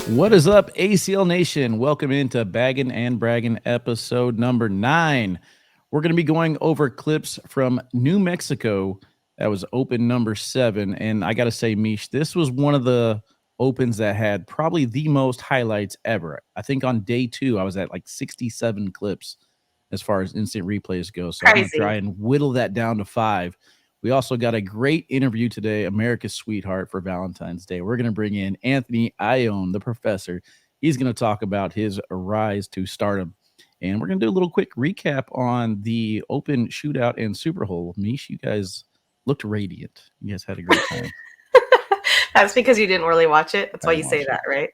What is up, ACL Nation? Welcome into Baggin and Braggin episode number 9. We're going to be going over clips from New Mexico. That was open number 7. And I got to say, Meesh, this was one of the opens that had probably the most highlights ever. I think on day 2, I was at like 67 clips as far as instant replays go. So I'm going to try and whittle that down to 5. We also got a great interview today, America's Sweetheart for Valentine's Day. We're going to bring in Anthony Ione, the professor. He's going to talk about his rise to stardom. And we're going to do a little quick recap on the open shootout and Superhole. Meesh, you guys looked radiant. You guys had a great time. That's because you didn't really watch it. That's why you say that, right?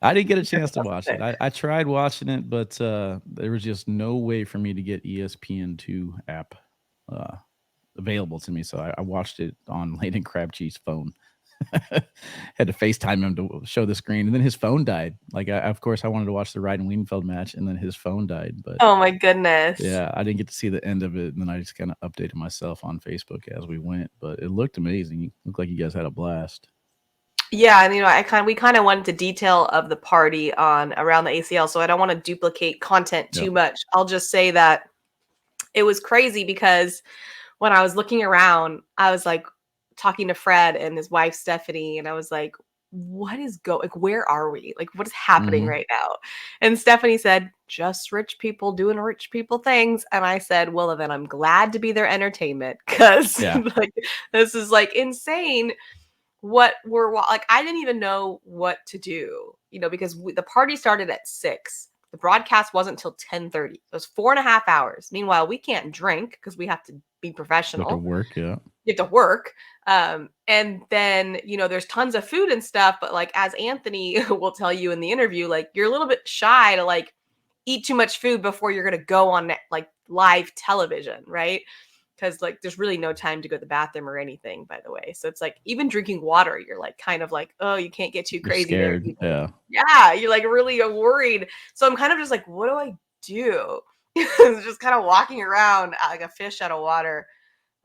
I didn't get a chance to watch it. I tried watching it, but there was just no way for me to get ESPN2 app available to me, so I watched it on Layden Crabtree's phone. Had to FaceTime him to show the screen, and then his phone died. Like, of course, I wanted to watch the Ryan Wienfeld match, and then his phone died. But oh my goodness, yeah, I didn't get to see the end of it, and then I just kind of updated myself on Facebook as we went. But it looked amazing. It looked like you guys had a blast. Yeah, and we kind of went into detail of the party on around the ACL, so I don't want to duplicate content too much. I'll just say that it was crazy because when I was looking around, I was like talking to Fred and his wife Stephanie, and I was like, what is where are we? Like, what is happening right now? And Stephanie said, just rich people doing rich people things. And I said, well, then I'm glad to be their entertainment, because like, this is like insane. What we're like, I didn't even know what to do, because the party started at 6. The broadcast wasn't until 10:30. It was 4.5 hours. Meanwhile, we can't drink because we have to be professional. You have to work, You have to work. And then, there's tons of food and stuff. But like, as Anthony will tell you in the interview, like, you're a little bit shy to like eat too much food before you're going to go on like live television, right? Because like there's really no time to go to the bathroom or anything, by the way. So it's like even drinking water, you're like kind of like, oh, you can't get too crazy there. Yeah, you're like really worried. So I'm kind of just like, what do I do? Just kind of walking around like a fish out of water.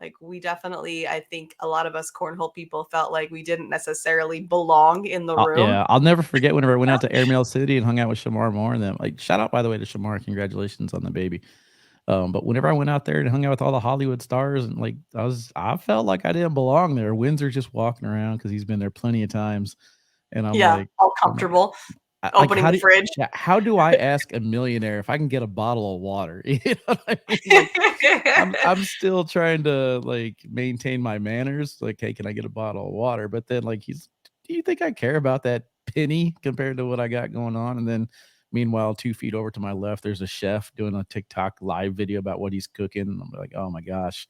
Like, we definitely, I think a lot of us cornhole people felt like we didn't necessarily belong in the room. Yeah, I'll never forget whenever I went out to Airmail City and hung out with Shamar Moore and them. Like, shout out, by the way, to Shamar. Congratulations on the baby. But whenever I went out there and hung out with all the Hollywood stars, and like I felt like I didn't belong there. Windsor's just walking around because he's been there plenty of times, and I'm like all comfortable, opening the fridge. How do I ask a millionaire if I can get a bottle of water? You know what I mean? Like, I'm still trying to like maintain my manners. Like, hey, can I get a bottle of water? But then like do you think I care about that penny compared to what I got going on? And then meanwhile, 2 feet over to my left, there's a chef doing a TikTok live video about what he's cooking. And I'm like, oh my gosh.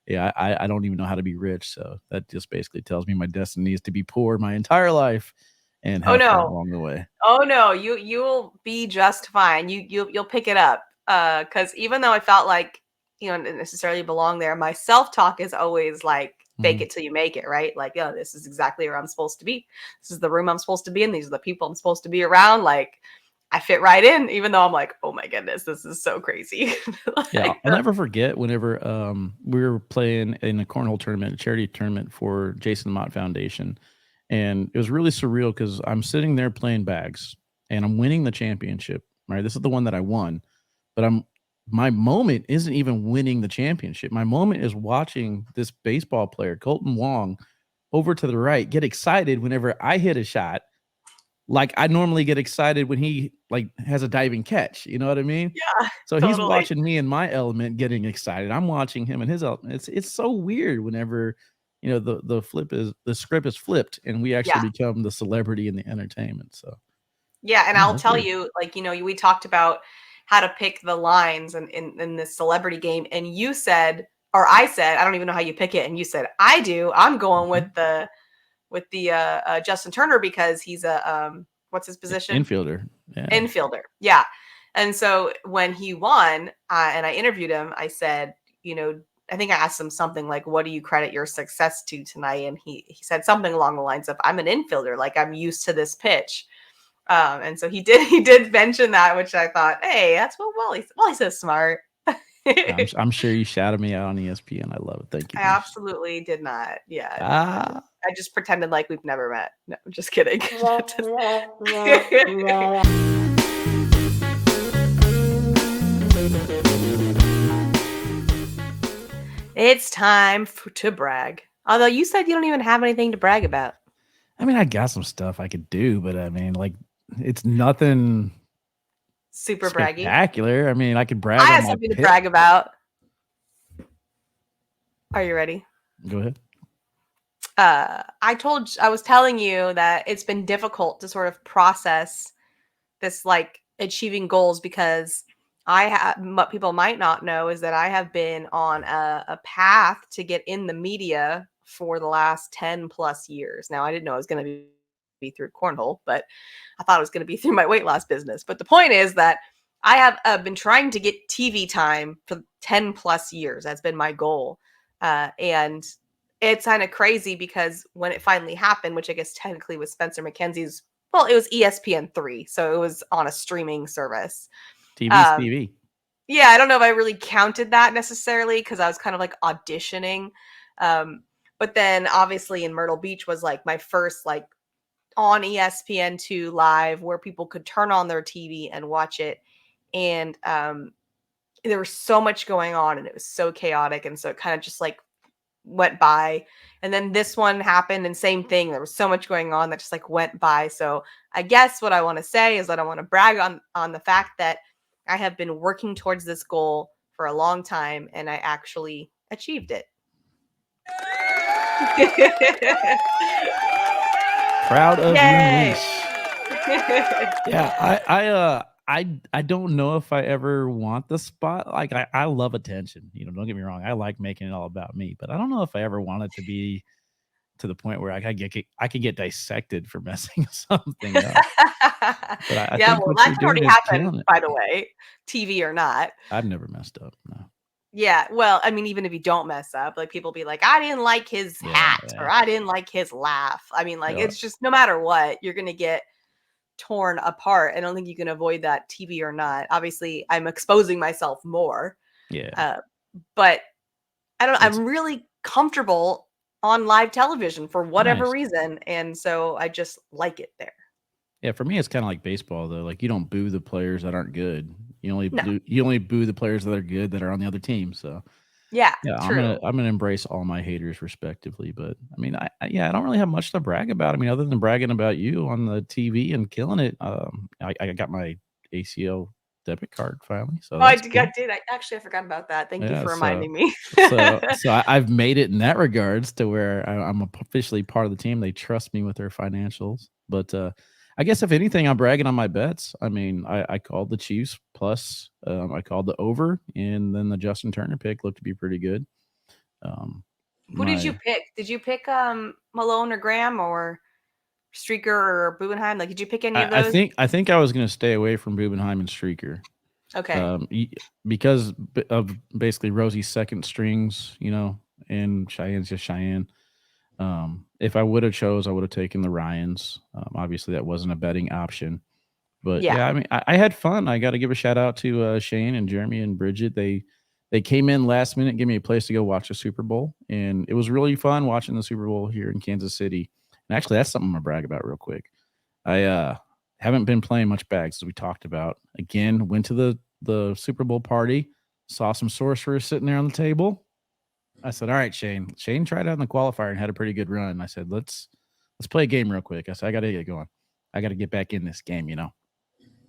Yeah, I don't even know how to be rich. So that just basically tells me my destiny is to be poor my entire life and have fun along the way. Oh no, you'll be just fine. You'll pick it up. Because even though I felt like you don't necessarily belong there, my self-talk is always like fake it till you make it, right? Like, yeah, this is exactly where I'm supposed to be. This is the room I'm supposed to be in. These are the people I'm supposed to be around. Like, I fit right in, even though I'm like, oh my goodness, this is so crazy. Yeah, I'll never forget whenever we were playing in a cornhole tournament, a charity tournament for Jason Mott Foundation. And it was really surreal because I'm sitting there playing bags and I'm winning the championship, right? This is the one that I won. But my moment isn't even winning the championship. My moment is watching this baseball player, Colton Wong, over to the right, get excited whenever I hit a shot. Like I normally get excited when he like has a diving catch. You know what I mean? Yeah. So totally. He's watching me in my element getting excited. I'm watching him in his element. It's so weird whenever the script is flipped and we actually become the celebrity in the entertainment. So yeah, and I'll tell you, like, we talked about how to pick the lines in this celebrity game, and you said, or I said, I don't even know how you pick it, and you said, I do. I'm going with the Justin Turner because he's a what's his position? Infielder. Yeah. Infielder. Yeah. And so when he won, and I interviewed him, I said, I think I asked him something like, what do you credit your success to tonight? And he said something along the lines of, I'm an infielder. Like, I'm used to this pitch. And so he did mention that, which I thought, hey, that's what Wally says smart. I'm sure you shouted me out on ESPN. I love it. Thank you, I Meesh. absolutely did not. Yeah, no, Ah, I just pretended like we've never met. No, I'm just kidding. It's time to brag. Although you said you don't even have anything to brag about. I mean, I got some stuff I could do, but I mean, like, it's nothing Super braggy. spectacular. I mean, I could brag I on have my something to pit. brag about. Are you ready? Go ahead. I was telling you that it's been difficult to sort of process this like achieving goals because I have what people might not know is that I have been on a path to get in the media for the last 10 plus years. Now I didn't know it was going to be through Cornhole, but I thought it was going to be through my weight loss business. But the point is that I have been trying to get TV time for 10 plus years. That's been my goal. And it's kind of crazy because when it finally happened, which I guess technically was Spencer McKenzie's, well, it was ESPN3, so it was on a streaming service. TV's Um, TV. yeah, I don't know if I really counted that necessarily because I was kind of like auditioning. But then obviously in Myrtle Beach was like my first like on ESPN2 live where people could turn on their TV and watch it. And there was so much going on and it was so chaotic. And so it kind of just like went by. And then this one happened and same thing. There was so much going on that just like went by. So I guess what I want to say is that I want to brag on the fact that I have been working towards this goal for a long time and I actually achieved it. Proud of you, Yay! Meesh. Yeah, I don't know if I ever want the spot. Like, I love attention. Don't get me wrong. I like making it all about me, but I don't know if I ever want it to be to the point where I could get dissected for messing something up. But I Yeah, think well, what that you're can already doing is happen, killing it. by the way, TV or not. I've never messed up. No. Yeah, well, I mean, even if you don't mess up, like people be like, I didn't like his Yeah, hat or I didn't like his laugh. I mean, like yeah. it's just no matter what, you're gonna get torn apart. I don't think you can avoid that TV or not. Obviously, I'm exposing myself more. Yeah. But I don't It's I'm really comfortable on live television for whatever nice. reason. And so I just like it there. Yeah, for me, it's kind of like baseball though. Like, you don't boo the players that aren't good. No. You only boo the players that are good that are on the other team. So Yeah, yeah, true. I'm gonna embrace all my haters respectively. But I mean, I don't really have much to brag about. I mean, other than bragging about you on the TV and killing it. I got my ACL debit card finally, so Oh, that's I cool. did. I forgot about that. Thank you Yeah, for reminding me. I've made it in that regards to where I'm officially part of the team. They trust me with their financials. But I guess if anything, I'm bragging on my bets. I mean, I called the Chiefs plus. I called the over, and then the Justin Turner pick looked to be pretty good. Um, Who did you my pick? Did you pick Malone or Graham or Streaker or Bubenheim? Like, did you pick any of those? I think I was going to stay away from Bubenheim and Streaker. Okay. Because of basically Rosie's second strings, and Cheyenne's just Cheyenne. If I would have chose, I would have taken the Ryans. Obviously, that wasn't a betting option. But Yeah. yeah, I mean, I had fun. I got to give a shout out to Shane and Jeremy and Bridget. They came in last minute, give me a place to go watch the Super Bowl, and it was really fun watching the Super Bowl here in Kansas City. And actually, that's something I'm gonna brag about real quick. I haven't been playing much bags as we talked about. Again, went to the Super Bowl party, saw some sorcerers sitting there on the table. I said, "All right, Shane." Shane tried out in the qualifier and had a pretty good run. I said, "Let's play a game real quick." I said, "I got to get going. I got to get back in this game."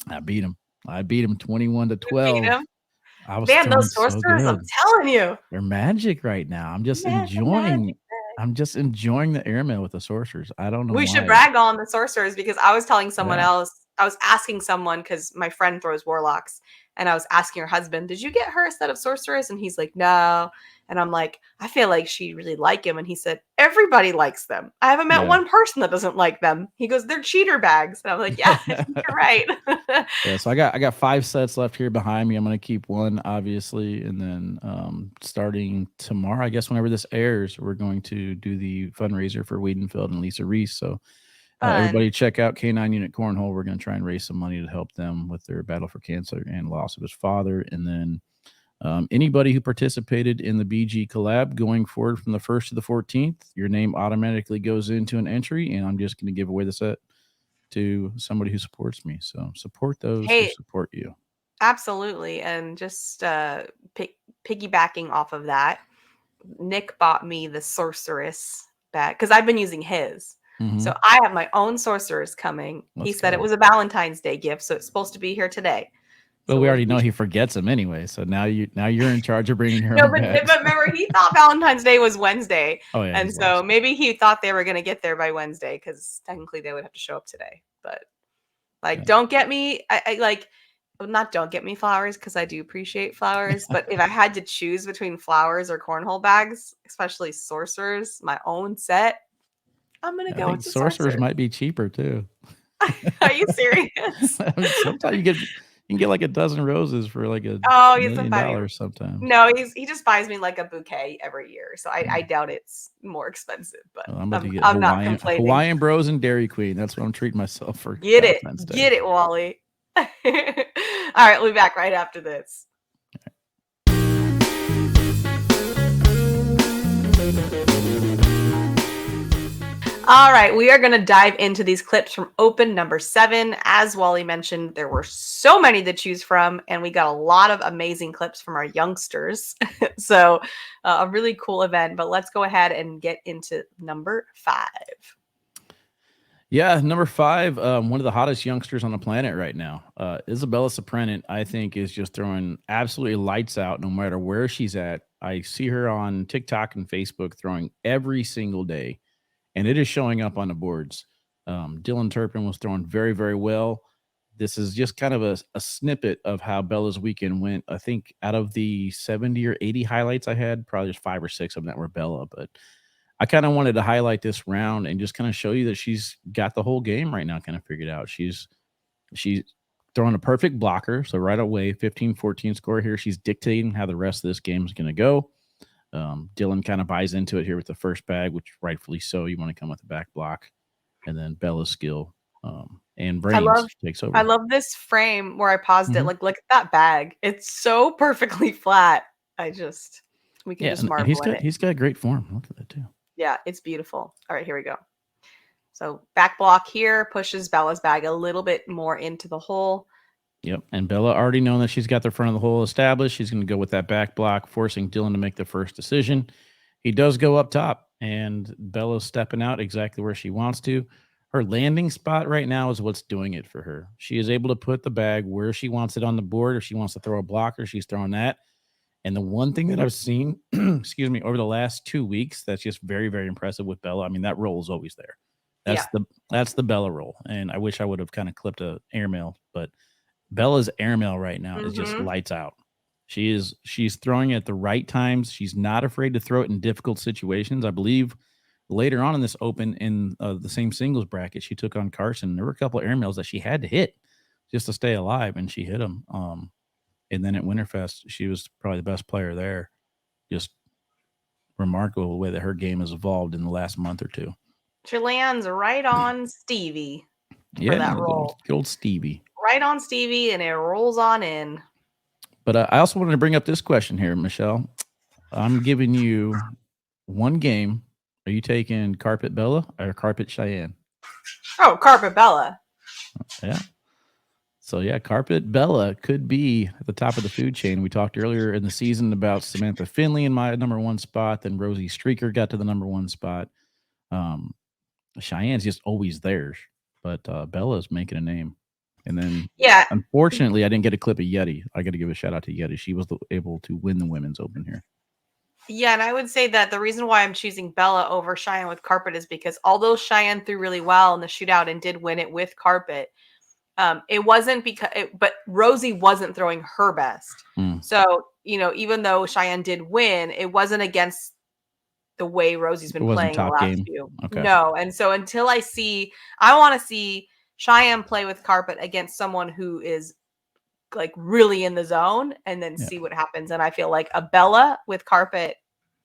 I beat him. I beat him 21 to You beat 12. him. I was Man, doing those so sorcerers, I'm good. telling you. They're magic right now. Magic, magic. I'm just enjoying the airmail with the sorcerers. I don't know We should why. brag on the sorcerers because I was telling someone Yeah. else, I was asking someone because my friend throws warlocks, and I was asking her husband, "Did you get her a set of sorcerers?" And he's like, "No." And I'm like, "I feel like she really like him." And he said, "Everybody likes them. I haven't met Yeah. one person that doesn't like them." He goes, "They're cheater bags." And I'm like, "Yeah, I think you're right." Yeah, so I got 5 sets left here behind me. I'm gonna keep one, obviously, and then starting tomorrow, I guess whenever this airs, we're going to do the fundraiser for Wiedenfeld and Lisa Reese. So Fun. everybody check out K9 Unit Cornhole. We're gonna try and raise some money to help them with their battle for cancer and loss of his father. And then Anybody who participated in the BG collab going forward from the 1st to the 14th, your name automatically goes into an entry, and I'm just going to give away the set to somebody who supports me. So support those who Hey, support you. absolutely. And just piggybacking off of that, Nick bought me the sorceress bag because I've been using his. Mhm. So I have my own sorceress coming. He Let's said it go. was a Valentine's Day gift, so it's supposed to be here today. Well, So we already we know he forgets them anyway. So now you're in charge of bringing your no, own but bags. remember he thought Valentine's Day was Wednesday, Oh yeah, and he's so lost. maybe he thought they were going to get there by Wednesday because technically they would have to show up today. But like, Yeah. don't get me, I like, well, not don't get me flowers because I do appreciate flowers. But if I had to choose between flowers or cornhole bags, especially sorcerers, my own set, I'm gonna I go think with the sorcerers sorcerer. might be cheaper too. Are you serious? I mean, sometimes you can get like a dozen roses for like $1 Oh, he's million somebody. sometimes. No, he just buys me like a bouquet every year, so I doubt it's more expensive. But Well, I'm about to get I'm not complaining. Hawaiian Bros and Dairy Queen. That's what I'm treating myself for Valentine's Day. Get it, Wally. All right, we'll be back right after this. All right, we are going to dive into these clips from Open number 7. As Wally mentioned, there were so many to choose from, and we got a lot of amazing clips from our youngsters. So, a really cool event. But let's go ahead and get into number 5. Yeah, number 5, one of the hottest youngsters on the planet right now. Isabella Soprenin, I think, is just throwing absolutely lights out no matter where she's at. I see her on TikTok and Facebook throwing every single day, and it is showing up on the boards. Dylan Turpin was throwing very, very well. This is just kind of a snippet of how Bella's weekend went. I think out of the 70 or 80 highlights I had, probably just 5 or 6 of them that were Bella, but I kind of wanted to highlight this round and just kind of show you that she's got the whole game right now kind of figured out. She's throwing a perfect blocker. So right away, 15-14 score here. She's dictating how the rest of this game is going to go. Dylan kind of buys into it here with the first bag, which rightfully so. You want to come with the back block. And then Bella's skill and brains takes over. I love this frame where I paused it. Like, look at that bag. It's so perfectly flat. We can just marvel at it. He's got great form. Look at that too. Yeah, it's beautiful. All right, here we go. So back block here pushes Bella's bag a little bit more into the hole. Yep. And Bella already knowing that she's got the front of the hole established. She's going to go with that back block, forcing Dylan to make the first decision. He does go up top, and Bella's stepping out exactly where she wants to. Her landing spot right now is what's doing it for her. She is able to put the bag where she wants it on the board. If she wants to throw a blocker, she's throwing that. And the one thing that I've seen, excuse me, over the last 2 weeks, that's just very, very impressive with Bella. I mean, that roll is always there. That's the Bella roll. And I wish I would have kind of clipped a airmail, but Bella's airmail right now is just lights out. She's throwing it at the right times. She's not afraid to throw it in difficult situations. I believe later on in this open in the same singles bracket, she took on Carson. There were a couple of airmails that she had to hit just to stay alive, and she hit them. And then at Winterfest, she was probably the best player there. Just remarkable the way that her game has evolved in the last month or two. She lands right on Stevie for that roll. Good old Stevie. Right on Stevie, and it rolls on in. But I also wanted to bring up this question here, Michelle. I'm giving you one game. Are you taking Carpet Bella or Carpet Cheyenne? Oh, Carpet Bella. Yeah. So, yeah, Carpet Bella could be at the top of the food chain. We talked earlier in the season about Samantha Finley in my number 1 spot. Then Rosie Streaker got to the number 1 spot. Cheyenne's just always there. But Bella's making a name. And then, unfortunately, I didn't get a clip of Yeti. I got to give a shout out to Yeti. She was able to win the women's open here. Yeah, and I would say that the reason why I'm choosing Bella over Cheyenne with Carpet is because although Cheyenne threw really well in the shootout and did win it with Carpet, it wasn't but Rosie wasn't throwing her best. So, even though Cheyenne did win, it wasn't against the way Rosie's been playing the last few. Okay. No. And so until I want to see Cheyenne play with Carpet against someone who is like really in the zone and then see what happens. And I feel like a Bella with Carpet.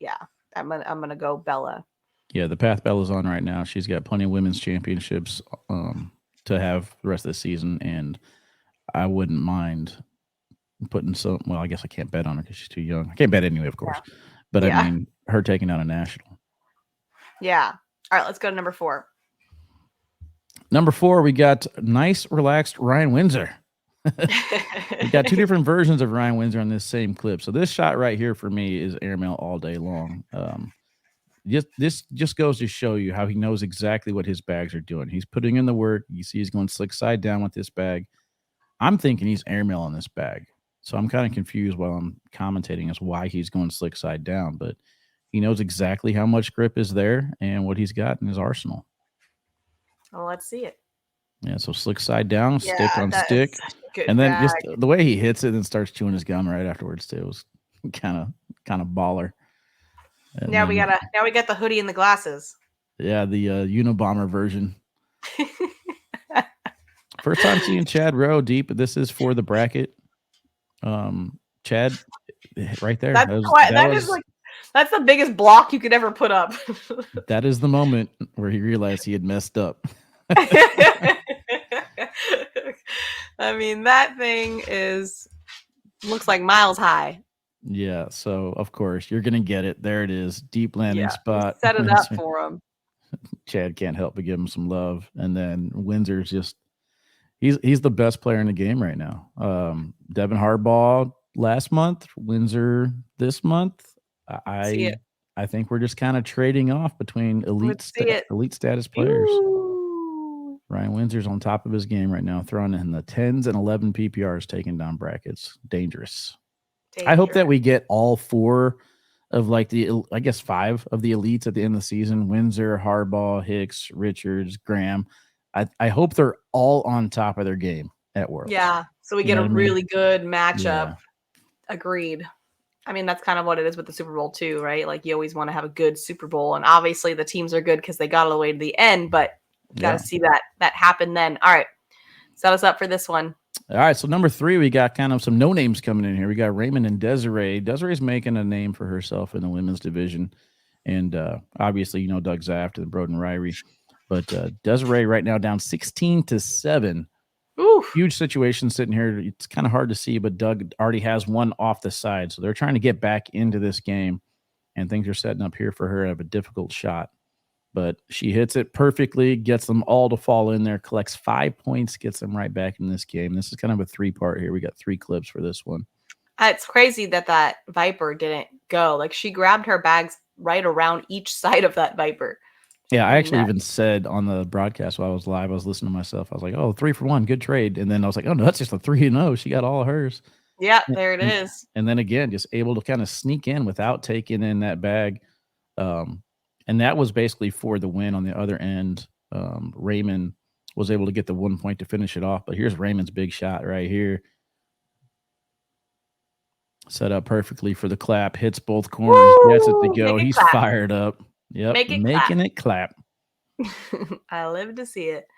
Yeah, I'm going to go Bella. Yeah. The path Bella's on right now. She's got plenty of women's championships, to have the rest of the season. And I wouldn't mind putting some. Well, I guess I can't bet on her because she's too young. I can't bet anyway, of course. But I Yeah. mean, her taking out a national. Yeah. All right, let's go to number 4. Number 4, we got nice, relaxed Ryan Windsor. We got 2 different versions of Ryan Windsor on this same clip. So this shot right here for me is airmail all day long. This just goes to show you how he knows exactly what his bags are doing. He's putting in the work. You see he's going slick side down with this bag. I'm thinking he's airmail on this bag. So I'm kind of confused while I'm commentating as why he's going slick side down. But he knows exactly how much grip is there and what he's got in his arsenal. Well, let's see it. Yeah, so slick side down, Yeah, stick on that stick. is such a good And then bag. just the way he hits it and starts chewing his gum right afterwards too. It was kind of baller. And Now then, we got the hoodie and the glasses. yeah, the Unabomber version. First time seeing Chad Rowe deep. This is for the bracket. Chad, right there. That's the biggest block you could ever put up. That is the moment where he realized he had messed up. I mean, that thing looks like miles high. Yeah, so of course you're gonna get it. There it is, deep landing spot. Set it up for him. Chad can't help but give him some love, and then Windsor's just he's the best player in the game right now. Devin Harbaugh last month, Windsor this month. I think we're just kind of trading off between elite status players. Ooh. Ryan Windsor's on top of his game right now, throwing in the 10s and 11 PPRs, taking down brackets. Dangerous. I hope that we get all 4 of like I guess 5 of the elites at the end of the season. Windsor, Harbaugh, Hicks, Richards, Graham. I hope they're all on top of their game at Worlds. Yeah, so we get a really good matchup. Yeah. Agreed. I mean, that's kind of what it is with the Super Bowl too, right? Like you always want to have a good Super Bowl, and obviously the teams are good because they got all the way to the end, but you got to see that happen then. All right, set us up for this one. All right, so number 3, we got kind of some no names coming in here. We got Raymond and Desiree. Desiree's making a name for herself in the women's division, and obviously, Doug Zaft and Broden Ryrie. But Desiree right now down 16-7. Oof. Huge situation sitting here. It's kind of hard to see, but Doug already has one off the side, so they're trying to get back into this game, and things are setting up here for her to have a difficult shot. But she hits it perfectly, gets them all to fall in there, collects 5 points, gets them right back in this game. This is kind of a 3-part here. We got 3 clips for this one. It's crazy that Viper didn't go. Like she grabbed her bags right around each side of that Viper. Yeah, I actually even said on the broadcast while I was live, I was listening to myself. I was like, 3 for 1, good trade. And then I was like, oh, no, that's just a 3-0. She got all of hers. Yeah, there it is. And then again, just able to kind of sneak in without taking in that bag. And that was basically for the win on the other end. Raymond was able to get the 1 point to finish it off. But here's Raymond's big shot right here. Set up perfectly for the clap. Hits both corners. Gets it to go. He's fired up. Yep, making it clap. I live to see it.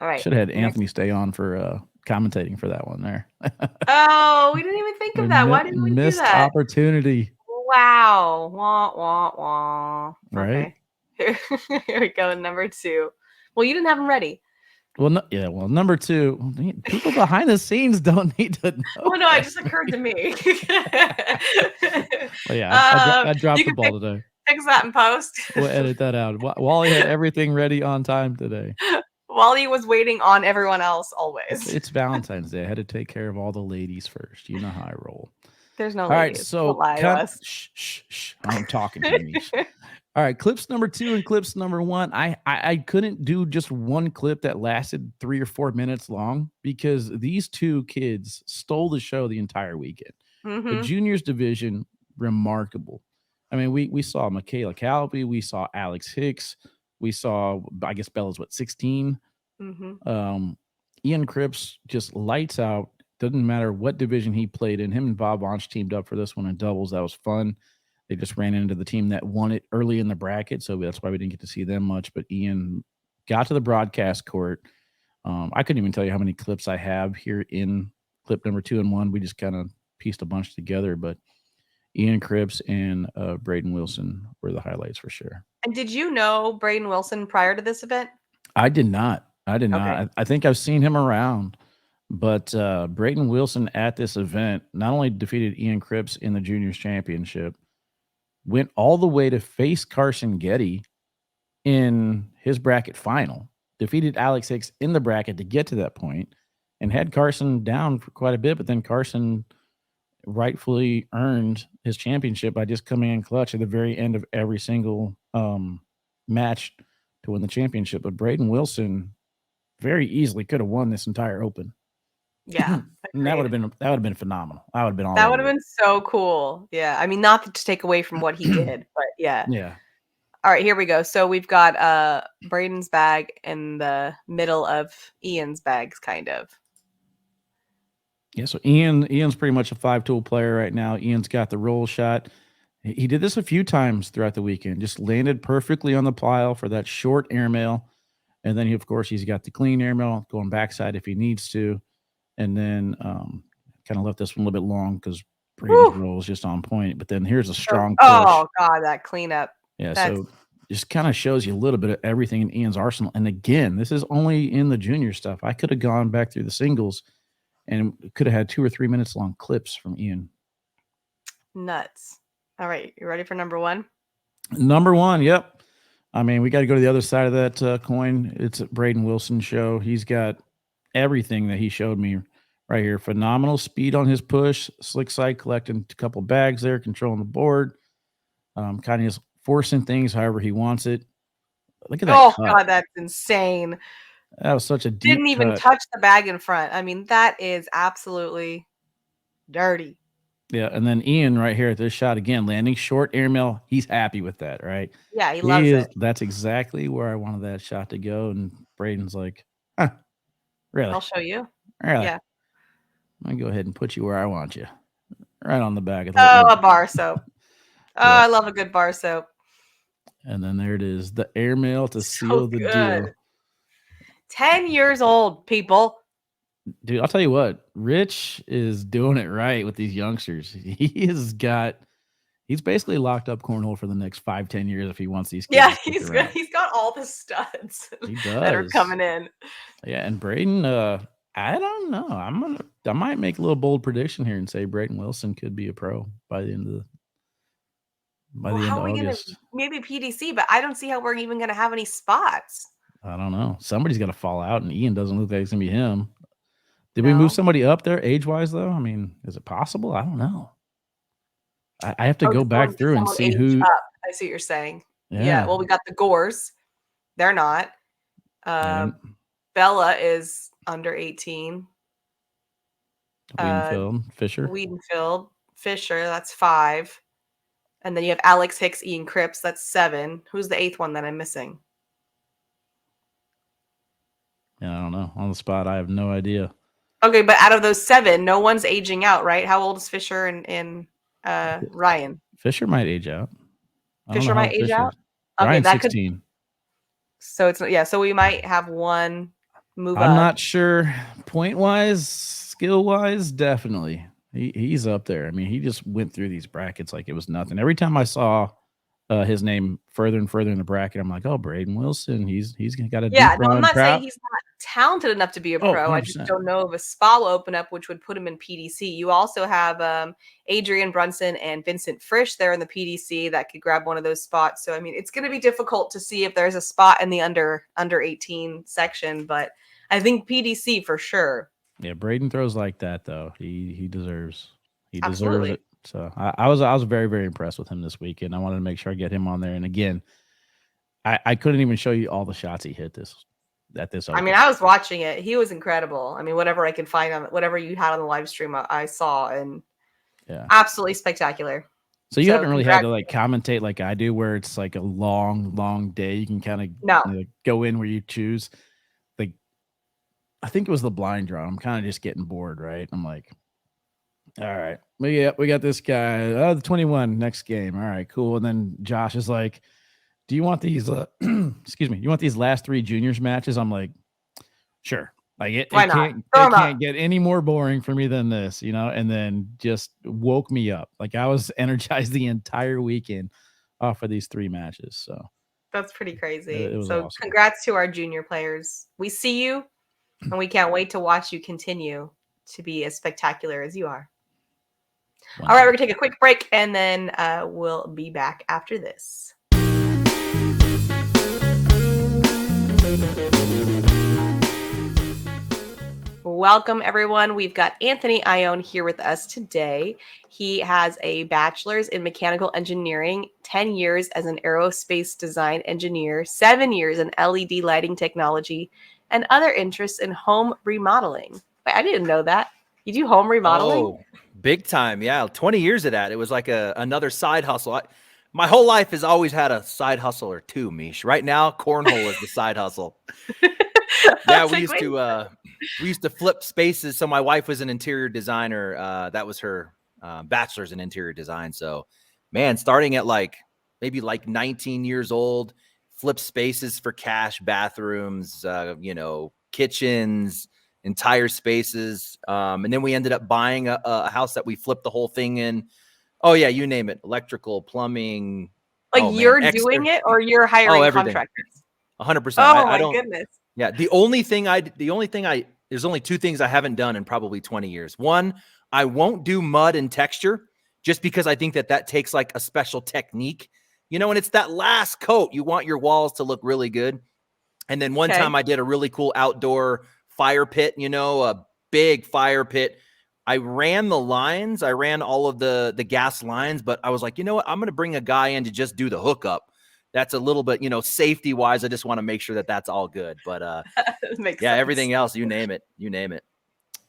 All right. Should have had Anthony stay on for commentating for that one there. Oh, we didn't even think of that. Why didn't we do that? Missed opportunity. Wow. Wah, wah, wah. Right. Okay. Here we go. Number 2. Well, you didn't have them ready. Well, number 2. People behind the scenes don't need to know. Oh, no, it just occurred to me. Well, yeah, I dropped the ball today. Fix that in post. We'll edit that out. Wally had everything ready on time today. Wally was waiting on everyone else always. It's Valentine's Day. I had to take care of all the ladies first. You know how I roll. There's no all ladies. Right, so shh. I'm talking to you. All right, clips number 2 and clips number 1. I couldn't do just one clip that lasted 3 or 4 minutes long because these 2 kids stole the show the entire weekend. Mm-hmm. The juniors division, remarkable. I mean, we saw Michaela Calby, we saw Alex Hicks, we saw, I guess Bella's 16. Mm-hmm. Ian Cripps just lights out. Doesn't matter what division he played in. Him and Bob Onch teamed up for this one in doubles. That was fun. They just ran into the team that won it early in the bracket, so that's why we didn't get to see them much. But Ian got to the broadcast court. I couldn't even tell you how many clips I have here in clip number 2 and 1. We just kind of pieced a bunch together, but Ian Cripps and Braden Wilson were the highlights for sure. And did you know Braden Wilson prior to this event? I did not. I think I've seen him around. But Braden Wilson at this event not only defeated Ian Cripps in the juniors championship, went all the way to face Carson Getty in his bracket final, defeated Alex Hicks in the bracket to get to that point, and had Carson down for quite a bit. But then Carson rightfully earned his championship by just coming in clutch at the very end of every single match to win the championship. But Braden Wilson very easily could have won this entire Open. Yeah. And that would have been phenomenal. I would have been all That over would have it. been so cool. Yeah. I mean, not to take away from what he did, but yeah. Yeah. All right, here we go. So we've got Braden's bag in the middle of Ian's bags, kind of. Yeah, so Ian's pretty much a 5-tool player right now. Ian's got the roll shot. He did this a few times throughout the weekend. Just landed perfectly on the pile for that short airmail. And then, of course, he's got the clean airmail going backside if he needs to. And then kind of left this one a little bit long because Braden's roll is just on point. But then here's a strong push. Oh, God, that cleanup. Yeah, so just kind of shows you a little bit of everything in Ian's arsenal. And again, this is only in the junior stuff. I could have gone back through the singles and could have had 2 or 3 minutes long clips from Ian. Nuts. All right, you ready for number one? Number one, yep. I mean, we got to go to the other side of that coin. It's a Braden Wilson show. He's got everything that he showed me right here. Phenomenal speed on his push, slick side collecting a couple bags there, controlling the board, kind of just forcing things however he wants it. Look at that. Oh, God, that's insane. That was such a deep Didn't even touch the bag in front. I mean, that is absolutely dirty. Yeah, and then Ian right here at this shot again, landing short airmail. He's happy with that, right? Yeah, he loves it. That's exactly where I wanted that shot to go. And Braden's like, huh, really? I'll show you. Really? Yeah. I'm going to go ahead and put you where I want you. Right on the back of the a bar soap. Oh, yeah. I love a good bar soap. And then there it is, the airmail to seal the deal. 10 years old, people. Dude, I'll tell you what, Rich is doing it right with these youngsters. He's basically locked up Cornhole for the next 5-10 years if he wants these kids. Yeah, he's got all the studs that are coming in. Yeah, and Braden, I don't know. I might make a little bold prediction here and say Braden Wilson could be a pro by the end of August. Maybe PDC, but I don't see how we're even going to have any spots. I don't know. Somebody's got to fall out, and Ian doesn't look like it's going to be him. Did we move somebody up there age-wise, though? I mean, is it possible? I don't know. I have to go back through and see who. I see what you're saying. Yeah. Well, we got the Gores. They're not. Bella is under 18. Wiedenfeld, Fisher, that's 5. And then you have Alex Hicks, Ian Cripps, that's 7. Who's the 8th one that I'm missing? Yeah, I don't know. On the spot, I have no idea. Okay, but out of those 7, no one's aging out, right? How old is Fisher and Ryan? Fisher might age out. Fisher might age out? Okay, Ryan's 16. So it's so we might have one move up. I'm not sure. Point-wise, skill-wise, definitely. He's up there. I mean, he just went through these brackets like it was nothing. Every time I saw his name further and further in the bracket, I'm like, oh, Braden Wilson, he's got a deep run. I'm not saying he's not talented enough to be a pro. 100%. I just don't know if a spot will open up, which would put him in PDC. You also have Adrian Brunson and Vincent Frisch there in the PDC that could grab one of those spots. So, I mean, it's going to be difficult to see if there's a spot in the under 18 section, but I think PDC for sure. Yeah, Braden throws like that, though. He deserves it. So I was very, very impressed with him this weekend. I wanted to make sure I get him on there. And again, I couldn't even show you all the shots he hit at this. I mean, I was watching it. He was incredible. I mean, whatever I could find on whatever you had on the live stream, I saw, and absolutely spectacular. So you haven't really had to like commentate like I do, where it's like a long, long day. You can kind of go in where you choose. Like, I think it was the blind draw. I'm kind of just getting bored, right? I'm like, all right, we got this guy. The 21 next game. All right, cool. And then Josh is like, do you want these? Excuse me. You want these last 3 juniors matches? I'm like, sure. Like it can't get any more boring for me than this, you know. And then just woke me up. Like I was energized the entire weekend off of these 3 matches. So that's pretty crazy. It was awesome. Congrats to our junior players. We see you. And we can't wait to watch you continue to be as spectacular as you are. All right, we're going to take a quick break, and then we'll be back after this. Welcome, everyone. We've got Anthony Ione here with us today. He has a bachelor's in mechanical engineering, 10 years as an aerospace design engineer, 7 years in LED lighting technology, and other interests in home remodeling. Wait, I didn't know that. You do home remodeling? Oh, big time. Yeah. 20 years of that. It was like another side hustle. My whole life has always had a side hustle or two, Meesh. Right now, cornhole is the side hustle. Yeah, we used to flip spaces. So my wife was an interior designer. That was her bachelor's in interior design. So, man, starting at maybe 19 years old, flip spaces for cash, bathrooms, kitchens, entire spaces. And then we ended up buying a house that we flipped the whole thing in. Oh yeah, you name it. Electrical, plumbing. You're doing it, or you're hiring contractors? 100%. Oh my goodness. Yeah. There's only two things I haven't done in probably 20 years. One, I won't do mud and texture just because I think that takes like a special technique, and it's that last coat. You want your walls to look really good. And then one time I did a really cool outdoor fire pit, a big fire pit. I ran the lines. I ran all of the gas lines, but I was like, you know what? I'm going to bring a guy in to just do the hookup. That's a little bit, safety wise. I just want to make sure that that's all good. But yeah, sense. Everything else, you name it.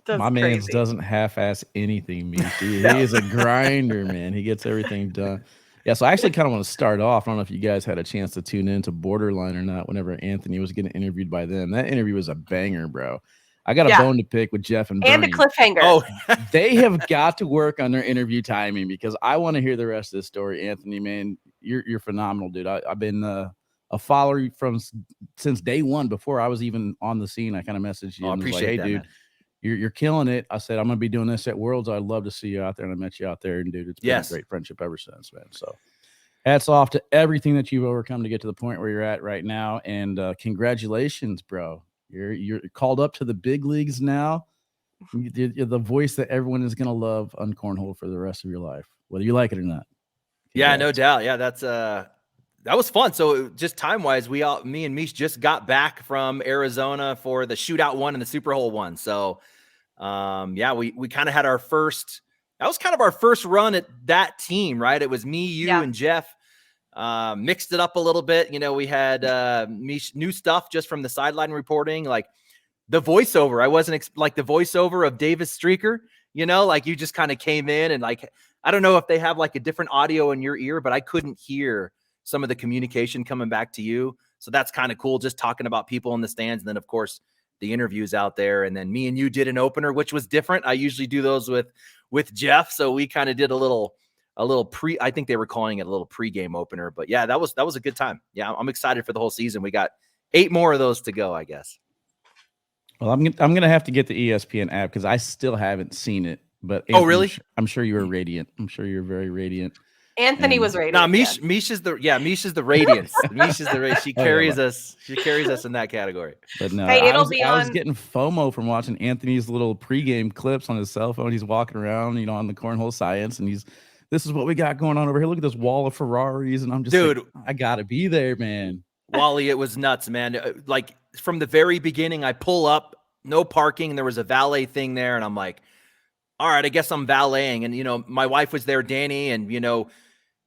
My man doesn't half-ass anything, Meesh. He is a grinder, man. He gets everything done. Yeah, so I actually kind of want to start off. I don't know if you guys had a chance to tune in to Borderline or not whenever Anthony was getting interviewed by them. That interview was a banger, bro. I got a bone to pick with Jeff and Bernie. And a cliffhanger. Oh, they have got to work on their interview timing because I want to hear the rest of this story. Anthony, man, you're phenomenal, dude. I've been a follower since day one before I was even on the scene. I kind of messaged you. I appreciate that, dude. Man. You're killing it. I said, I'm going to be doing this at Worlds. I'd love to see you out there. And I met you out there. And, dude, it's been a great friendship ever since, man. So hats off to everything that you've overcome to get to the point where you're at right now. And congratulations, bro. You're called up to the big leagues now. You're the voice that everyone is going to love on Cornhole for the rest of your life, whether you like it or not. Yeah, no doubt. Yeah, that was fun. So just time-wise, me and Meesh just got back from Arizona for the Shootout 1 and the Superhole 1. So, we kind of had that was kind of our first run at that team, right? It was me, you, and Jeff. Mixed it up a little bit. We had Meesh, new stuff just from the sideline reporting, like the voiceover. I wasn't like the voiceover of Davis Streaker, you just kind of came in and I don't know if they have like a different audio in your ear, but I couldn't hear some of the communication coming back to you. So that's kind of cool. Just talking about people in the stands. And then of course the interviews out there. And then me and you did an opener, which was different. I usually do those with Jeff. So we kind of did a little I think they were calling it a little pregame opener, but yeah, that was a good time. Yeah. I'm excited for the whole season. We got 8 more of those to go, I guess. Well, I'm going to have to get the ESPN app because I still haven't seen it, but Anthony, really? I'm sure you were radiant. I'm sure you're very radiant. Anthony was radiant. No, Meesh is the radiance. Meesh is the radiance. She carries us. She carries us in that category. But no, I was getting FOMO from watching Anthony's little pregame clips on his cell phone. He's walking around, on the Cornhole Science, and this is what we got going on over here. Look at this wall of Ferraris, and I'm just like, I gotta be there, man. Wally, it was nuts, man. Like from the very beginning, I pull up, no parking. There was a valet thing there, and I'm like, all right, I guess I'm valeting. And my wife was there, Danny, and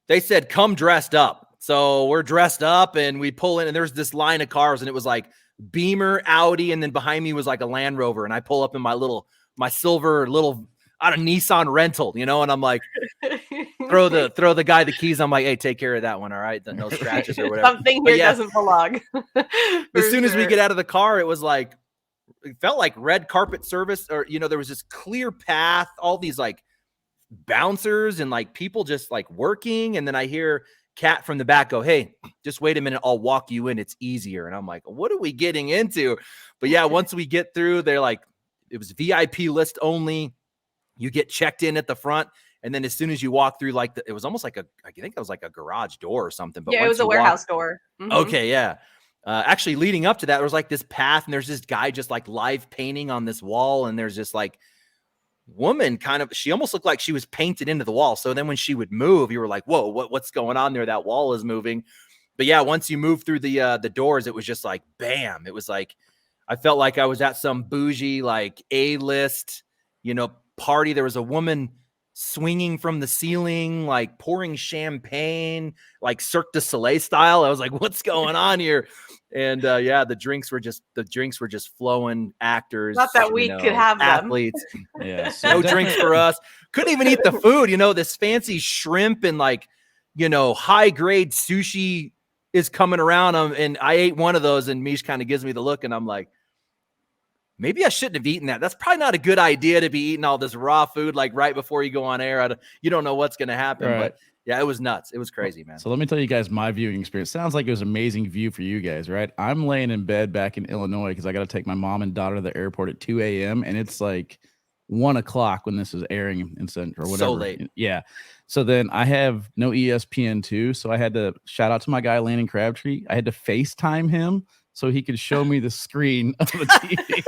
they said come dressed up. So we're dressed up, and we pull in, and there's this line of cars, and it was like Beamer, Audi, and then behind me was like a Land Rover, and I pull up in my silver little Nissan rental, and I'm like, throw the guy the keys. I'm like, hey, take care of that one. All right. No scratches or whatever. Something here doesn't belong. As soon as we get out of the car, it felt like red carpet service, or, there was this clear path, all these like bouncers and like people just like working. And then I hear Kat from the back go, hey, just wait a minute. I'll walk you in. It's easier. And I'm like, what are we getting into? But yeah, once we get through, they're like, it was VIP list only. You get checked in at the front. And then as soon as you walk through, it was almost like I think it was like a garage door or something. But yeah, it was a warehouse door. Mm-hmm. Okay. Yeah. actually leading up to that, there was like this path and there's this guy just like live painting on this wall. And there's this like woman she almost looked like she was painted into the wall. So then when she would move, you were like, whoa, what's going on there? That wall is moving. But yeah, once you move through the doors, it was just like, bam. It was like, I felt like I was at some bougie, like A-list, party. There was a woman swinging from the ceiling, like pouring champagne, like Cirque du Soleil style. I was like, what's going on here? And yeah, the drinks were just flowing. Actors, not that we could have athletes. Yeah, no drinks for us. Couldn't even eat the food. This fancy shrimp and like, high grade sushi is coming around. And I ate one of those, and Meesh kind of gives me the look, and I'm like, maybe I shouldn't have eaten that. That's probably not a good idea to be eating all this raw food like right before you go on air. You don't know what's going to happen. Right. But yeah, it was nuts. It was crazy, man. So let me tell you guys my viewing experience. Sounds like it was an amazing view for you guys, right? I'm laying in bed back in Illinois because I got to take my mom and daughter to the airport at 2 a.m. and it's like 1 o'clock when this is airing in Central or whatever. So late. Yeah. So then I have no ESPN2, so I had to shout out to my guy Landon Crabtree. I had to FaceTime him so he could show me the screen of the TV.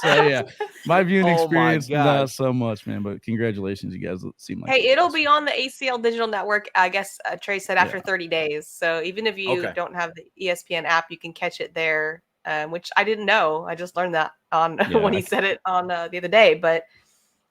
So yeah, my viewing experience, not so much, man. But congratulations, you guys. It seemed like it'll be on the ACL Digital Network. I guess Trey said after 30 days. So even if you don't have the ESPN app, you can catch it there. Which I didn't know. I just learned that on when he said it on the other day. But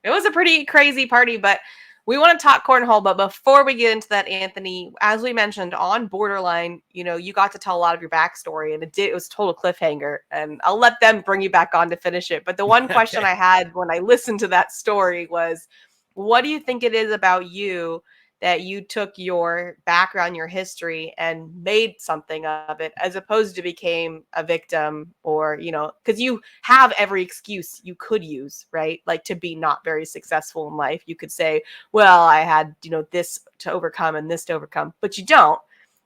it was a pretty crazy party. But we want to talk cornhole, but before we get into that, Anthony, as we mentioned on Borderline, you got to tell a lot of your backstory, and it was a total cliffhanger. And I'll let them bring you back on to finish it. But the one question I had when I listened to that story was, what do you think it is about you that you took your background, your history, and made something of it, as opposed to became a victim or, because you have every excuse you could use, right? Like to be not very successful in life. You could say, well, I had, this to overcome and this to overcome, but you don't.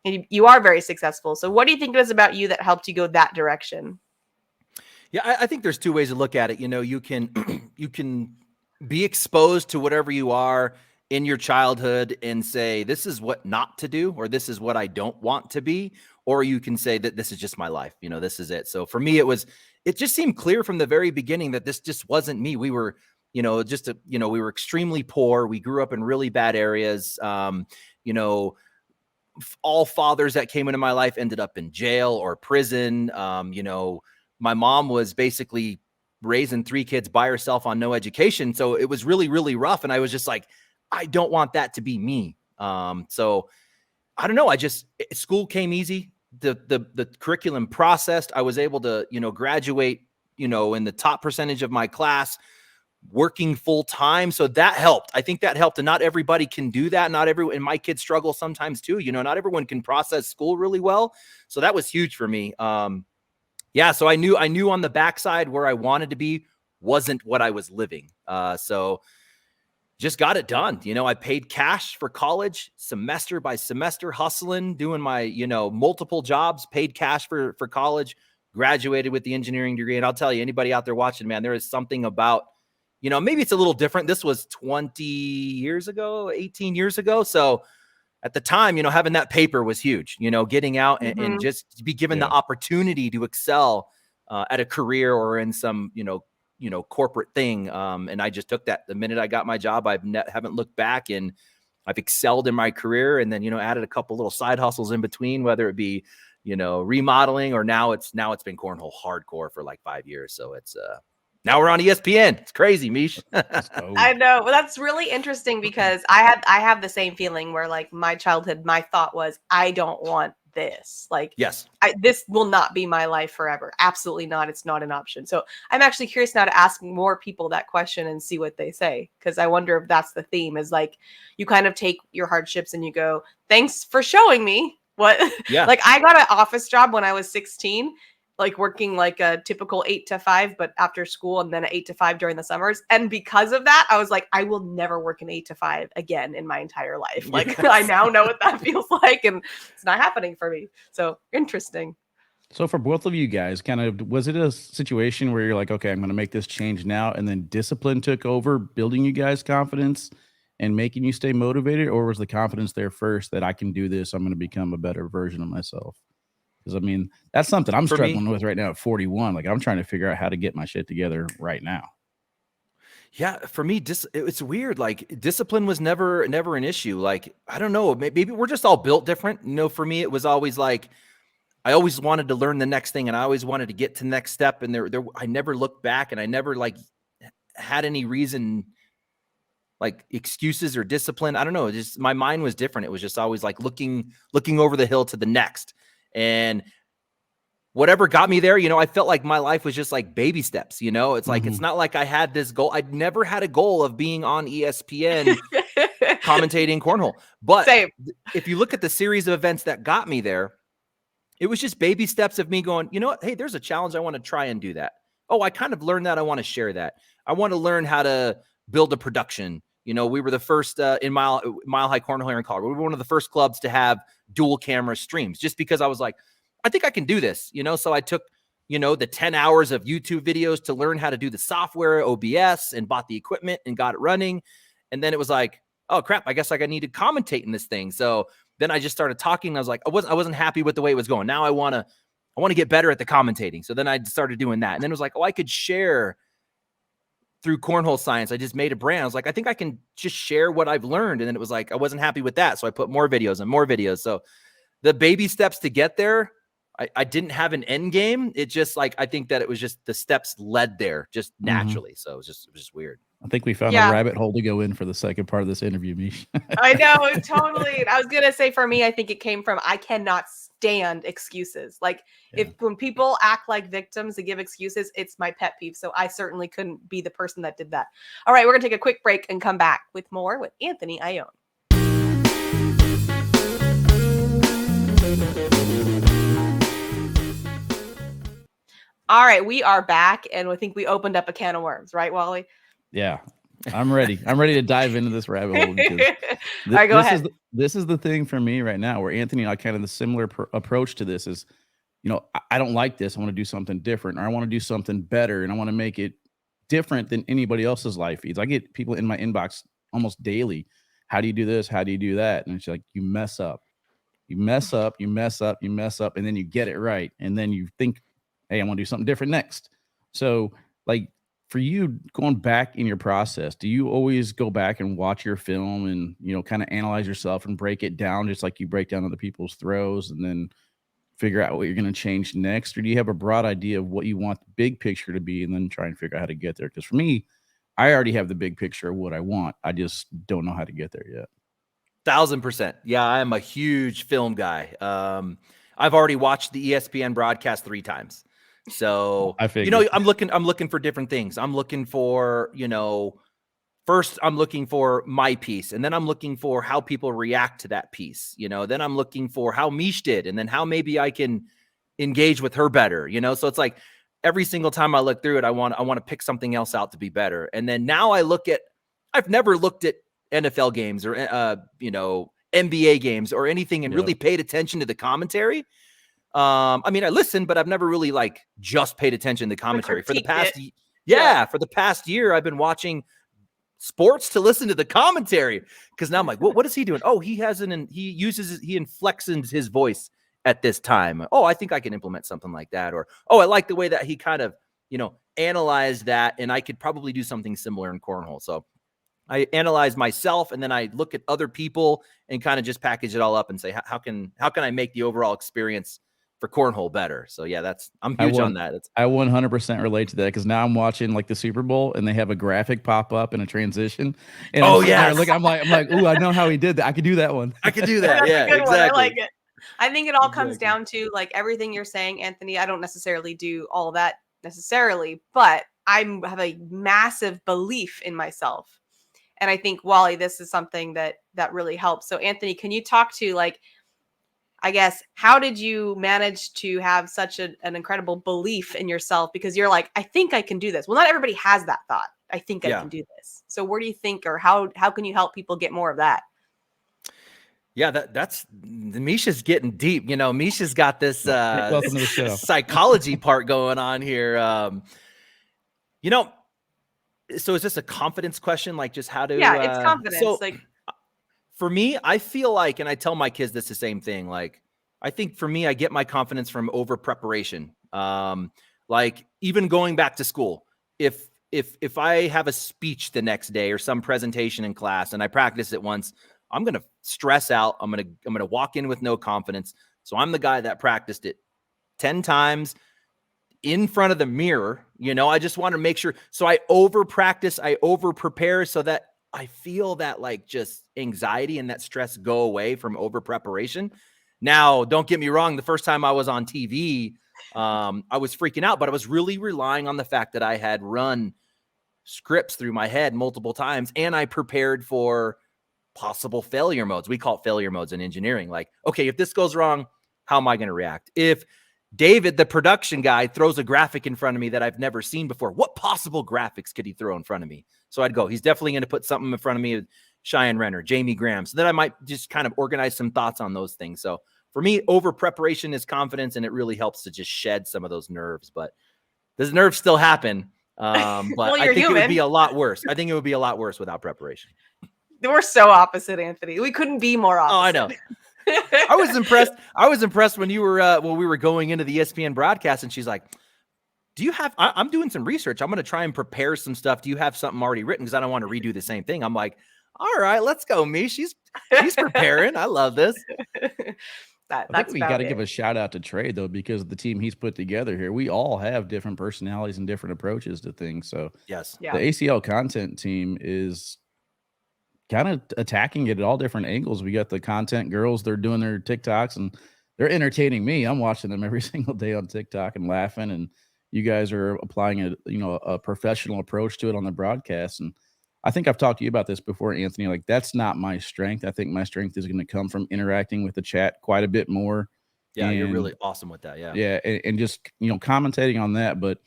And you are very successful. So what do you think it is about you that helped you go that direction? Yeah, I think there's two ways to look at it. You can be exposed to whatever you are in your childhood and say, this is what not to do, or this is what I don't want to be. Or you can say that this is just my life. This is it. So for me, it just seemed clear from the very beginning that this just wasn't me. We were, we were extremely poor. We grew up in really bad areas. All fathers that came into my life ended up in jail or prison. My mom was basically raising 3 kids by herself on no education. So it was really, really rough. And I was just like, I don't want that to be me. So I don't know. School came easy. The curriculum processed. I was able to, graduate, in the top percentage of my class, working full time. So that helped. I think that helped. And not everybody can do that. And my kids struggle sometimes too. Not everyone can process school really well. So that was huge for me. Yeah. So I knew on the backside where I wanted to be wasn't what I was living. So just got it done. I paid cash for college semester by semester, hustling, doing my, multiple jobs, paid cash for college, graduated with the engineering degree. And I'll tell you, anybody out there watching, man, there is something about, maybe it's a little different. This was 20 years ago, 18 years ago. So at the time, having that paper was huge, getting out and just be given the opportunity to excel at a career or in some, corporate thing. And I just took that the minute I got my job. I haven't looked back, and I've excelled in my career, and then, added a couple little side hustles in between, whether it be, remodeling, or now it's been cornhole hardcore for like 5 years. So it's, now we're on ESPN. It's crazy, Meesh. I know. Well, that's really interesting because I have the same feeling where, like, my childhood, my thought was, I don't want this. Like, yes, this will not be my life forever. Absolutely not. It's not an option. So I'm actually curious now to ask more people that question and see what they say, because I wonder if that's the theme, is like, you kind of take your hardships and you go, thanks for showing me what. Yeah. Like, I got an office job when I was 16, like working like a typical 8 to 5, but after school, and then 8 to 5 during the summers. And because of that, I was like, I will never work an 8 to 5 again in my entire life. Like, yes. I now know what that feels like, and it's not happening for me. So interesting. So for both of you guys, kind of, was it a situation where you're like, okay, I'm going to make this change now, and then discipline took over, building you guys' confidence and making you stay motivated? Or was the confidence there first that I can do this, I'm going to become a better version of myself? Because I mean, that's something I'm For me- struggling with right now at 41. Like I'm trying to figure out how to get my shit together right now. Yeah, for me, it's weird. Like discipline was never an issue. Like I don't know, maybe we're just all built different. You know, for me, it was always like I always wanted to learn the next thing, and I always wanted to get to the next step. And I never looked back, and I never like had any reason, like excuses or discipline. I don't know. Just my mind was different. It was just always like looking over the hill to the next, and whatever got me there, you know, I felt like my life was just like baby steps, you know, it's like, it's not like I had this goal. I'd never had a goal of being on ESPN commentating cornhole. But Same. if you look at the series of events that got me there, it was just baby steps of me going, you know what? Hey, there's a challenge. I want to try and do that. Oh, I kind of learned that. I want to share that. I want to learn how to build a production. You know, we were the first in Mile High Cornhole here in Colorado. We were one of the first clubs to have dual camera streams, just because I was like, I think I can do this, you know? So I took, you know, the 10 hours of YouTube videos to learn how to do the software, OBS, and bought the equipment and got it running. And then it was like, oh crap, I guess like I need to commentate in this thing. So then I just started talking. I was like, I wasn't happy with the way it was going. Now I want to get better at the commentating. So then I started doing that. And then it was like, oh, I could share through Cornhole Science. I just made a brand. I was like, I think I can just share what I've learned. And then it was like, I wasn't happy with that. So I put more videos and more videos. So the baby steps to get there, I didn't have an end game. It just like, I think that it was just the steps led there just naturally. So it was just weird. I think we found a rabbit hole to go in for the second part of this interview, Meesh. I know, totally. I was going to say for me, I think it came from, I cannot stand excuses. Like when people act like victims and give excuses, it's my pet peeve. So I certainly couldn't be the person that did that. All right, we're going to take a quick break and come back with more with Anthony Ione. All right, we are back, and I think we opened up a can of worms, right, Wally? Yeah, I'm ready. I'm ready to dive into this rabbit hole. All right, go ahead. This is the thing for me right now, where Anthony and I kind of the similar approach to this is, you know, I don't like this. I want to do something different, or I want to do something better, and I want to make it different than anybody else's life feeds. I get people in my inbox almost daily. How do you do this? How do you do that? And it's like, you mess up, you mess up, you mess up, you mess up, and then you get it right, and then you think, hey, I want to do something different next. So like for you going back in your process, do you always go back and watch your film and, you know, kind of analyze yourself and break it down just like you break down other people's throws and then figure out what you're going to change next? Or do you have a broad idea of what you want the big picture to be and then try and figure out how to get there? Because for me, I already have the big picture of what I want. I just don't know how to get there yet. 1000%. Yeah, I'm a huge film guy. I've already watched the ESPN broadcast 3 times. So, you know, I'm looking for different things. I'm looking for, you know, first I'm looking for my piece, and then I'm looking for how people react to that piece. You know, then I'm looking for how Meesh did, and then how maybe I can engage with her better, you know? So it's like every single time I look through it, I want to pick something else out to be better. And then now I've never looked at NFL games or, you know, NBA games or anything and really paid attention to the commentary. I mean, I listen, but I've never really like just paid attention to the commentary for the past. For the past year, I've been watching sports to listen to the commentary because now I'm like, what is he doing? Oh, he inflects his voice at this time. Oh, I think I can implement something like that. Or, oh, I like the way that he kind of, you know, analyzed that, and I could probably do something similar in cornhole. So I analyze myself, and then I look at other people and kind of just package it all up and say, how can I make the overall experience for cornhole better? So yeah, I'm huge on that. I 100% relate to that because now I'm watching like the Super Bowl and they have a graphic pop up in a transition. And I'm like, ooh, I know how he did that. I could do that one. I could do that. Yeah, exactly. I like it. I think it all comes down to like everything you're saying, Anthony. I don't necessarily do all that necessarily, but I have a massive belief in myself. And I think, Wally, this is something that really helps. So Anthony, can you talk to like, I guess, how did you manage to have such an incredible belief in yourself? Because you're like, I think I can do this. Well, not everybody has that thought. I think I can do this. So where do you think, or how can you help people get more of that? Yeah, that's Meesha's getting deep. You know, Meesha's got this welcome to the show. Psychology part going on here. You know, so is this a confidence question? Like just how to it's confidence. So, like for me, I feel like, and I tell my kids this the same thing, like I think for me, I get my confidence from over preparation. Like even going back to school, if I have a speech the next day or some presentation in class and I practice it once, I'm going to stress out. I'm going to walk in with no confidence. So I'm the guy that practiced it 10 times in front of the mirror. I just want to make sure. So I over practice, I over prepare so that I feel that like just anxiety and that stress go away from over preparation. Now, don't get me wrong. The first time I was on TV, I was freaking out, but I was really relying on the fact that I had run scripts through my head multiple times and I prepared for possible failure modes. We call it failure modes in engineering. Like, okay, if this goes wrong, how am I going to react? If David, the production guy, throws a graphic in front of me that I've never seen before, what possible graphics could he throw in front of me? So I'd go, he's definitely going to put something in front of me, Cheyenne Renner, Jamie Graham. So then I might just kind of organize some thoughts on those things. So for me, over preparation is confidence, and it really helps to just shed some of those nerves. But those nerves still happen. But Well, I think human. it would be a lot worse. I think it would be a lot worse without preparation. We're so opposite, Anthony. We couldn't be more opposite. Oh, I know. I was impressed. I was impressed when you were when we were going into the ESPN broadcast, and she's like, "Do you have?" I'm doing some research. I'm going to try and prepare some stuff. Do you have something already written? Because I don't want to redo the same thing. I'm like, "All right, let's go, me. She's preparing. I love this." I think we got to give a shout out to Trey though, because of the team he's put together here. We all have different personalities and different approaches to things. So yes, the ACL content team is kind of attacking it at all different angles. We got the content girls, they're doing their TikToks and they're entertaining me. I'm watching them every single day on TikTok and laughing. And you guys are applying a professional approach to it on the broadcast. And I think I've talked to you about this before, Anthony. Like, that's not my strength. I think my strength is going to come from interacting with the chat quite a bit more. Yeah, you're really awesome with that. Yeah. Yeah. And just, commentating on that. But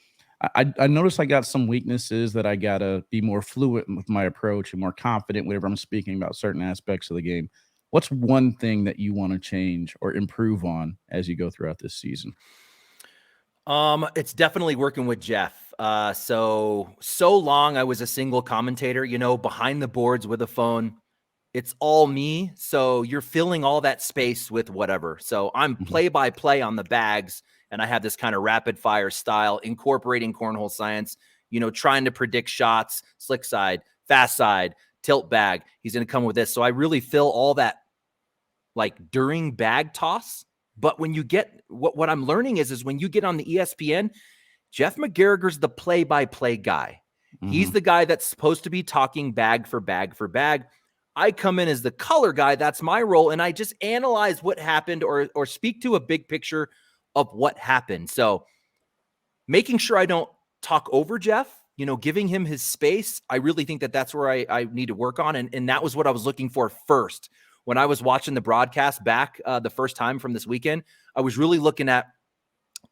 I noticed I got some weaknesses that I got to be more fluent with my approach and more confident whenever I'm speaking about certain aspects of the game. What's one thing that you want to change or improve on as you go throughout this season? It's definitely working with Jeff. So long I was a single commentator, behind the boards with a phone. It's all me. So you're filling all that space with whatever. So I'm play-by-play on the bags, and I have this kind of rapid fire style, incorporating cornhole science, trying to predict shots, slick side, fast side, tilt bag. He's going to come with this. So I really fill all that like during bag toss. But when you get what I'm learning is when you get on the ESPN, Jeff McGarriger's the play-by-play guy. He's the guy that's supposed to be talking bag for bag for bag. I come in as the color guy. That's my role. And I just analyze what happened or speak to a big picture of what happened. So making sure I don't talk over Jeff, giving him his space. I really think that that's where I need to work on. And that was what I was looking for first. When I was watching the broadcast back the first time from this weekend, I was really looking at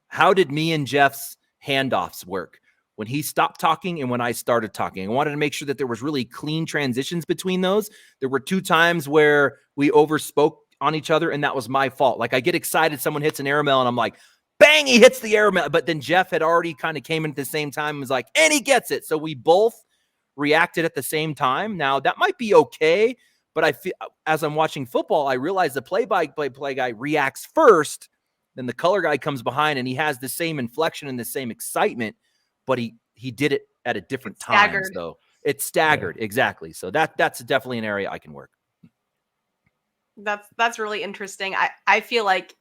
how did me and Jeff's handoffs work when he stopped talking and when I started talking. I wanted to make sure that there was really clean transitions between those. There were 2 times where we overspoke on each other, and that was my fault. Like, I get excited, someone hits an air mail, and I'm like, bang, he hits the air mail. But then Jeff had already kind of came in at the same time and was like, and he gets it. So we both reacted at the same time. Now, that might be okay, but I feel as I'm watching football, I realize the play-by-play guy reacts first, then the color guy comes behind, and he has the same inflection and the same excitement, but he did it at a different time. So it's staggered. Yeah. Exactly. So that's definitely an area I can work. That's really interesting. I feel like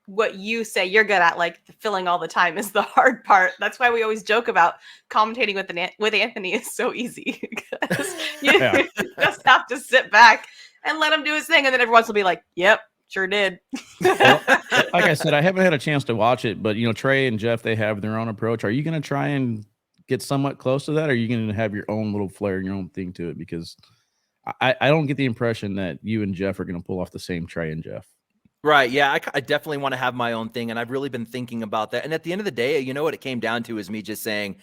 what you say you're good at, like filling all the time, is the hard part. That's why we always joke about commentating with Anthony is so easy, because you just have to sit back and let him do his thing, and then everyone will be like, "Yep, sure did." Well, like I said, I haven't had a chance to watch it, but Trey and Jeff, they have their own approach. Are you going to try and get somewhat close to that? Or are you going to have your own little flair and your own thing to it? Because I don't get the impression that you and Jeff are going to pull off the same Trey and Jeff. Right. Yeah, I definitely want to have my own thing, and I've really been thinking about that. And at the end of the day, what it came down to is me just saying,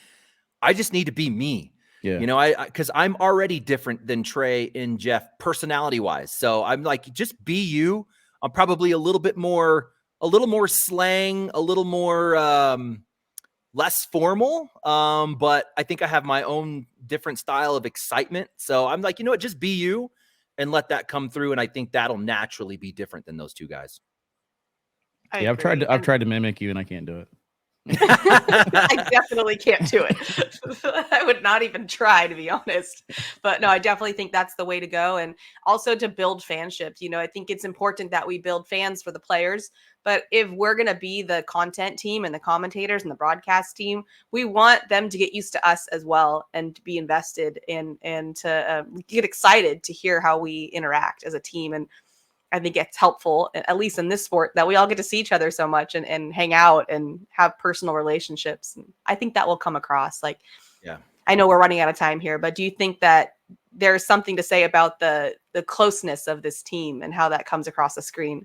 I just need to be me. Yeah. Because I'm already different than Trey and Jeff personality-wise. So I'm like, just be you. I'm probably a little more slang, a little more less formal. But I think I have my own different style of excitement. So I'm like, just be you and let that come through. And I think that'll naturally be different than those 2 guys. Yeah, I've tried to mimic you and I can't do it. I definitely can't do it. I would not even try, to be honest. But no, I definitely think that's the way to go. And also to build fanships. You know, I think it's important that we build fans for the players. But if we're going to be the content team and the commentators and the broadcast team, we want them to get used to us as well and to be invested in and to get excited to hear how we interact as a team. And I think it's helpful, at least in this sport, that we all get to see each other so much and hang out and have personal relationships. And I think that will come across. Like, yeah, I know we're running out of time here, but do you think that there's something to say about the closeness of this team and how that comes across the screen?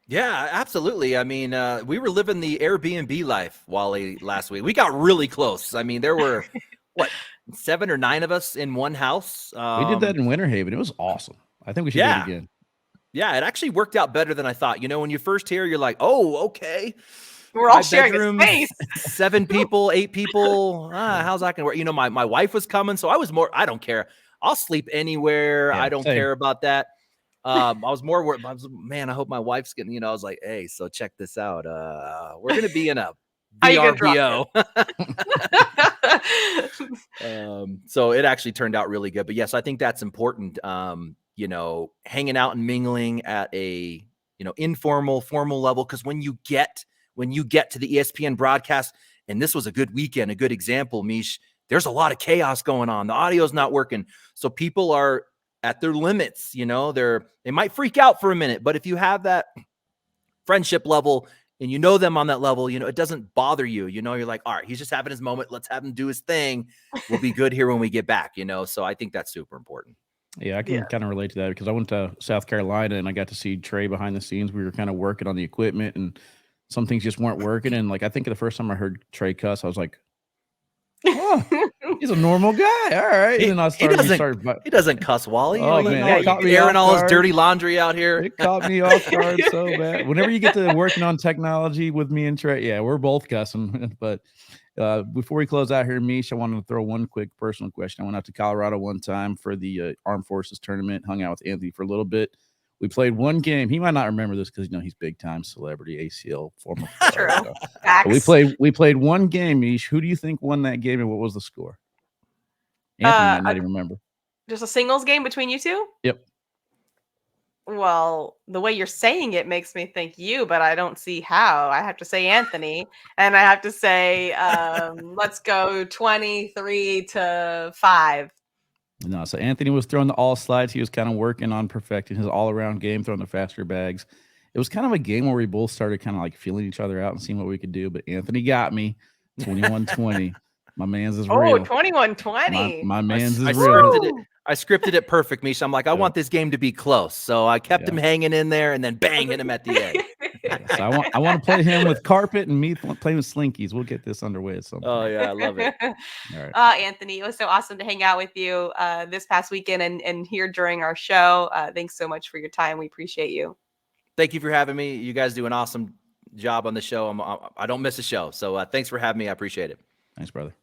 Yeah, absolutely. I mean, we were living the Airbnb life, Wally, last week. We got really close. I mean, there were, what, 7 or 9 of us in one house. We did that in Winter Haven. It was awesome. I think we should do it again. Yeah, it actually worked out better than I thought. You know, when you first hear, you're like, oh, okay. We're all sharing a space. 7 people, 8 people. How's that going to work? You know, my wife was coming, so I was more, I don't care. I'll sleep anywhere. Yeah, I don't care about that. I was more worried. Man, I hope my wife's getting, you know, I was like, hey, so check this out. We're going to be in a VRBO. So it actually turned out really good. But yes, I think that's important. You know, hanging out and mingling at a, you know, informal, formal level. Because when you get to the ESPN broadcast, and this was a good weekend, a good example, Meesh, there's a lot of chaos going on. The audio's not working. So people are at their limits, you know, they might freak out for a minute, but if you have that friendship level and you know them on that level, you know, it doesn't bother you. You know, you're like, all right, he's just having his moment. Let's have him do his thing. We'll be good here when we get back, you know? So I think that's super important. Yeah, I can kind of relate to that because I went to South Carolina and I got to see Trey behind the scenes. We were kind of working on the equipment and some things just weren't working. And like, I think the first time I heard Trey cuss, I was like, oh, he's a normal guy. All right. And then he doesn't cuss, Wally. Oh, you know, man, it caught me airing all his dirty laundry out here. It caught me off guard so bad. Whenever you get to working on technology with me and Trey, yeah, we're both cussing. But before we close out here, Meesh, I wanted to throw one quick personal question. I went out to Colorado one time for the Armed Forces tournament, hung out with Anthony for a little bit. We played one game. He might not remember this because, you know, he's big time celebrity, ACL, former. We played one game, Meesh. Who do you think won that game and what was the score? Anthony might not even remember. Just a singles game between you two? Yep. Well, the way you're saying it makes me think you, but I don't see how. I have to say Anthony, and I have to say, let's go 23-5. No, so Anthony was throwing the all slides. He was kind of working on perfecting his all-around game, throwing the faster bags. It was kind of a game where we both started kind of like feeling each other out and seeing what we could do. But Anthony got me 21-20. My man's is real. 21-20. My man's is real. I scripted it perfect, Meesh. I'm like, I want this game to be close. So I kept him hanging in there and then bang, hit him at the end. So I want to play him with carpet and me playing with slinkies. We'll get this underway at some point. Oh, yeah. I love it. All right. Anthony, it was so awesome to hang out with you this past weekend and here during our show. Thanks so much for your time. We appreciate you. Thank you for having me. You guys do an awesome job on the show. I don't miss a show. So thanks for having me. I appreciate it. Thanks, brother.